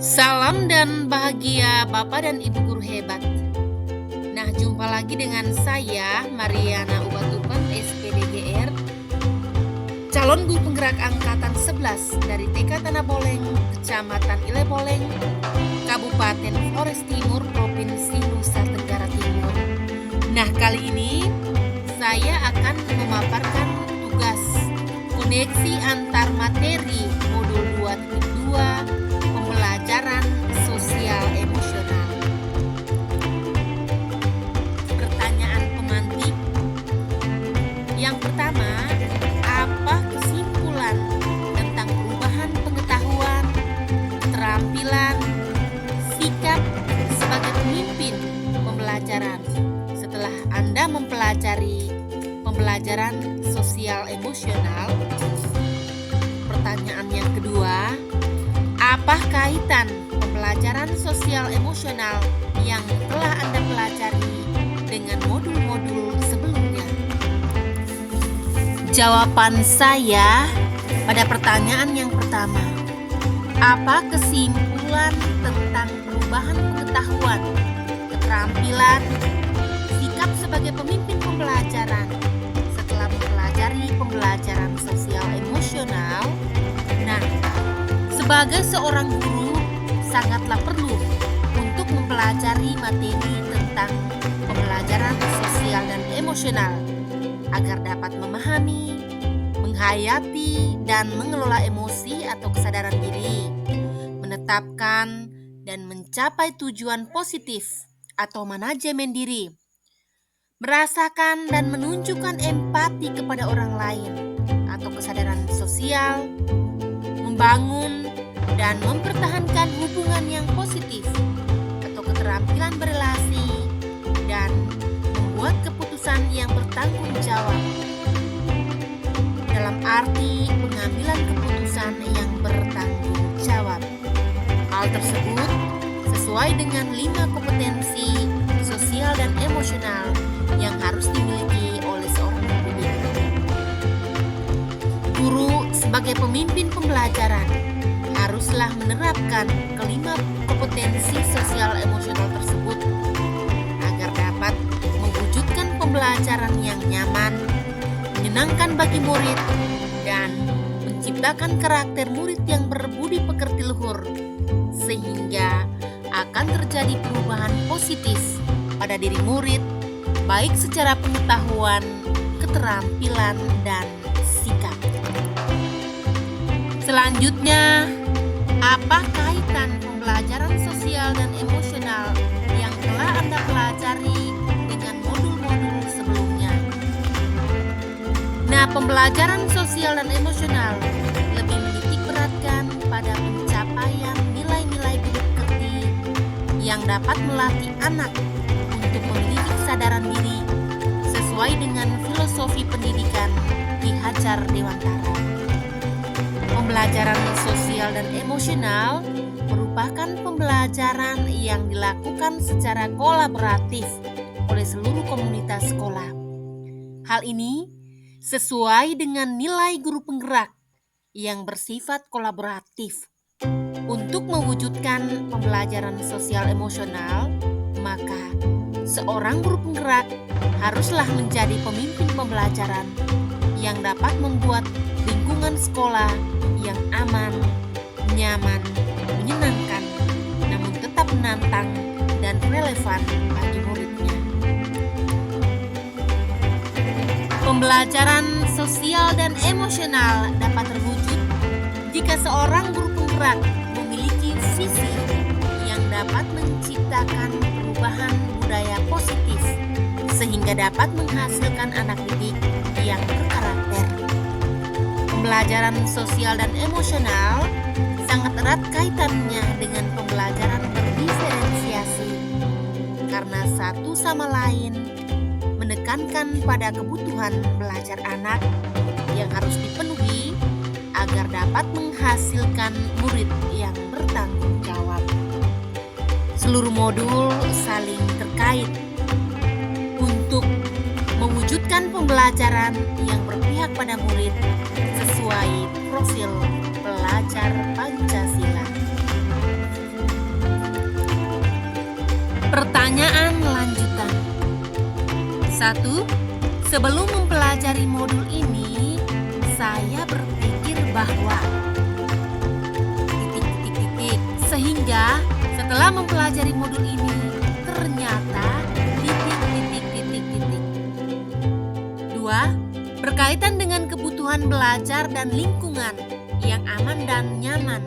Salam dan bahagia Bapak dan Ibu guru hebat. Nah, jumpa lagi dengan saya Mariana Ubatupan SPDGR, calon guru penggerak angkatan 11 dari TK Tanah Boleng, Kecamatan Ile Boleng, Kabupaten Flores Timur, Provinsi Nusa Tenggara Timur. Nah, kali ini saya akan memaparkan tugas koneksi antar materi modul 2.2 pembelajaran sosial emosional. Pertanyaan pemantik. Yang pertama, apa kesimpulan tentang perubahan pengetahuan, keterampilan, sikap sebagai pemimpin pembelajaran setelah Anda mempelajari pembelajaran sosial emosional? Pertanyaan yang kedua, apa kaitan pembelajaran sosial emosional yang telah Anda pelajari dengan modul-modul sebelumnya? Jawaban saya pada pertanyaan yang pertama, apa kesimpulan tentang perubahan pengetahuan, keterampilan, sikap sebagai pemimpin pembelajaran setelah mempelajari pembelajaran sosial emosional? Nah, sebagai seorang guru, sangatlah perlu untuk mempelajari materi tentang pembelajaran sosial dan emosional agar dapat memahami, menghayati, dan mengelola emosi atau kesadaran diri, menetapkan dan mencapai tujuan positif atau manajemen diri, merasakan dan menunjukkan empati kepada orang lain atau kesadaran sosial, membangun dan mempertahankan hubungan yang positif atau keterampilan berelasi, dan membuat keputusan yang bertanggung jawab dalam arti pengambilan keputusan yang bertanggung jawab. Hal tersebut sesuai dengan 5 kompetensi sosial dan emosional yang harus dimiliki oleh seorang pendidik. Guru sebagai pemimpin pembelajaran haruslah menerapkan kelima kompetensi sosial emosional tersebut agar dapat mewujudkan pembelajaran yang nyaman, menyenangkan bagi murid, dan menciptakan karakter murid yang berbudi pekerti luhur, sehingga akan terjadi perubahan positif pada diri murid, baik secara pengetahuan, keterampilan, dan sikap. Selanjutnya, apa kaitan pembelajaran sosial dan emosional yang telah Anda pelajari dengan modul-modul sebelumnya? Nah, pembelajaran sosial dan emosional lebih menitik beratkan pada pencapaian nilai-nilai budi pekerti yang dapat melatih anak untuk memiliki kesadaran diri sesuai dengan filosofi pendidikan Ki Hajar Dewantara. Pembelajaran sosial dan emosional merupakan pembelajaran yang dilakukan secara kolaboratif oleh seluruh komunitas sekolah. Hal ini sesuai dengan nilai guru penggerak yang bersifat kolaboratif. Untuk mewujudkan pembelajaran sosial emosional, maka seorang guru penggerak haruslah menjadi pemimpin pembelajaran yang dapat membuat lingkungan sekolah yang aman, nyaman, menyenangkan, namun tetap menantang dan relevan bagi muridnya. Pembelajaran sosial dan emosional dapat terwujud jika seorang guru penggerak memiliki visi yang dapat menciptakan perubahan budaya positif sehingga dapat menghasilkan anak didik yang berkarakter. Pembelajaran sosial dan emosional sangat erat kaitannya dengan pembelajaran berdiferensiasi karena satu sama lain menekankan pada kebutuhan belajar anak yang harus dipenuhi agar dapat menghasilkan murid yang bertanggung jawab. Seluruh modul saling terkait untuk mewujudkan pembelajaran yang berpihak pada murid sesuai profil pelajar Pancasila. Pertanyaan lanjutan. 1. Sebelum mempelajari modul ini, saya berpikir bahwa titik. Sehingga setelah mempelajari modul ini, ternyata titik. 2. Berkaitan dengan kebutuhan belajar dan lingkungan yang aman dan nyaman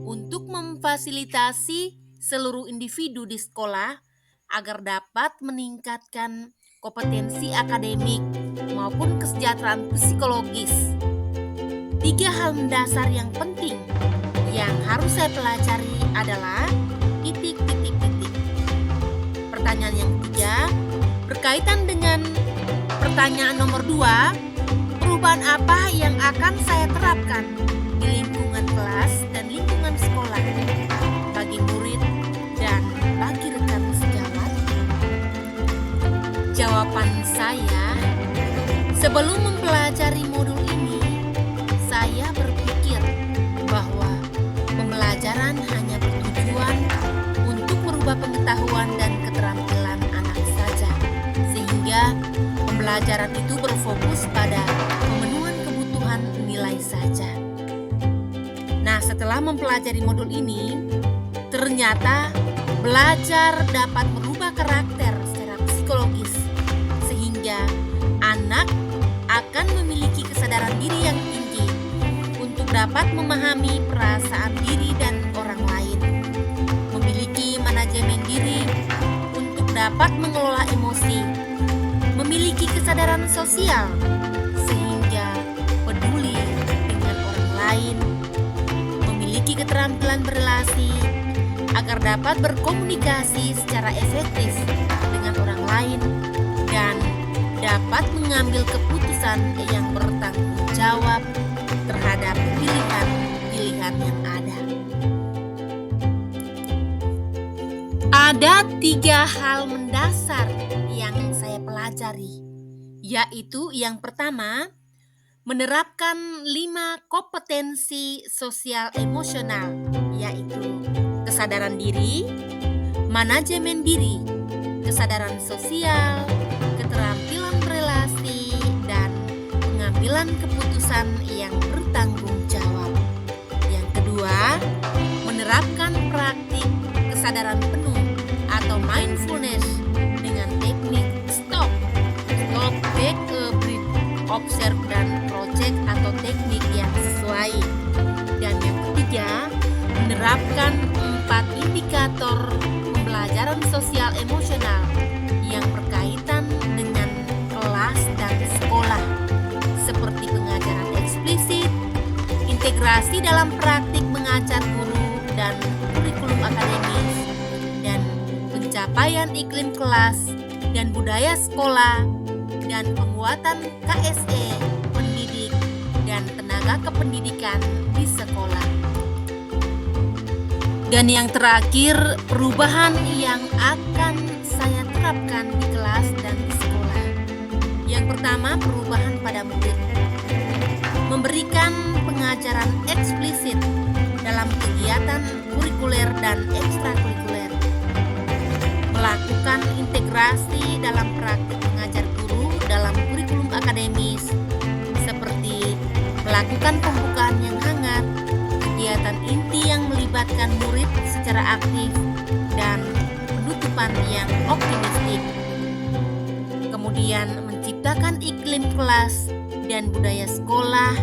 untuk memfasilitasi seluruh individu di sekolah agar dapat meningkatkan kompetensi akademik maupun kesejahteraan psikologis. 3 hal mendasar yang penting yang harus saya pelajari adalah titik. Pertanyaan yang ketiga berkaitan dengan pertanyaan nomor 2, perubahan apa yang akan saya terapkan di lingkungan kelas dan lingkungan sekolah bagi murid dan bagi rekan sejawat? Jawaban saya, sebelum mempelajari modul ini, saya berpikir bahwa pembelajaran hanya bertujuan untuk merubah pengetahuan dan keterampilan anak saja, sehingga pembelajaran itu berfokus pada pemenuhan kebutuhan nilai saja. Nah, setelah mempelajari modul ini, ternyata belajar dapat merubah karakter secara psikologis, sehingga anak akan memiliki kesadaran diri yang tinggi untuk dapat memahami perasaan diri dan orang lain, memiliki manajemen diri untuk dapat mengelola emosi, memiliki kesadaran sosial sehingga peduli dengan orang lain, memiliki keterampilan berrelasi agar dapat berkomunikasi secara efektif dengan orang lain, dan dapat mengambil keputusan yang bertanggung jawab terhadap pilihan-pilihan yang ada. Ada 3 hal mendasar yang saya pelajari, yaitu yang pertama, menerapkan 5 kompetensi sosial emosional, yaitu kesadaran diri, manajemen diri, kesadaran sosial, keterampilan berelasi, dan pengambilan keputusan yang bertanggung jawab. Yang kedua, menerapkan praktik kesadaran penuh atau mindfulness dengan teknik stop, take a breath, observe, dan project atau teknik yang sesuai. Dan yang ketiga, menerapkan 4 indikator pembelajaran sosial emosional yang berkaitan dengan kelas dan sekolah, seperti pengajaran eksplisit, integrasi dalam praktik mengajar guru dan kurikulum akademis, dan pencapaian iklim kelas dan budaya sekolah, dan penguatan KSE, pendidik, dan tenaga kependidikan di sekolah. Dan yang terakhir, perubahan yang akan saya terapkan di kelas dan di sekolah. Yang pertama, perubahan pada murid. Memberikan pengajaran eksplisit dalam kegiatan kurikuler dan ekstrakurikuler. Melakukan integrasi dalam praktik mengajar guru dalam kurikulum akademis, seperti melakukan pembukaan yang hangat, kegiatan inti yang melibatkan murid secara aktif, dan penutupan yang optimistik. Kemudian menciptakan iklim kelas dan budaya sekolah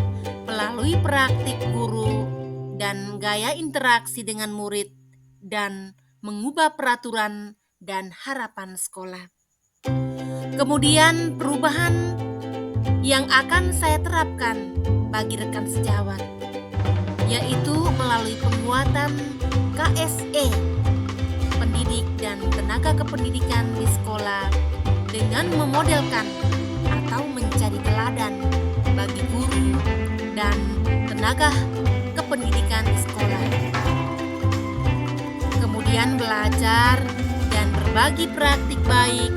melalui praktik guru dan gaya interaksi dengan murid, dan mengubah peraturan dan harapan sekolah. Kemudian perubahan yang akan saya terapkan bagi rekan sejawat, yaitu melalui penguatan KSE, pendidik dan tenaga kependidikan di sekolah, dengan memodelkan atau mencari teladan bagi guru dan tenaga kependidikan di sekolah. Kemudian belajar dan berbagi praktik baik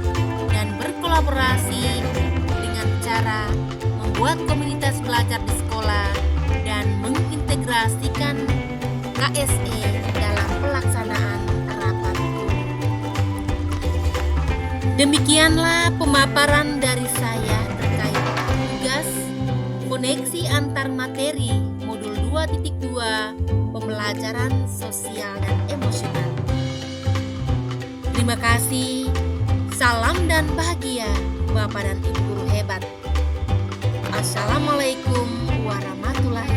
dan berkolaborasi dengan cara membuat komunitas belajar di sekolah dan mengintegrasikan KSE dalam pelaksanaan rapat. Demikianlah pemaparan dari saya terkait tugas koneksi antar materi modul 2.2 pembelajaran sosial dan emosional. Terima kasih. Salam dan bahagia Bapak dan Ibu guru hebat. Assalamualaikum warahmatullahi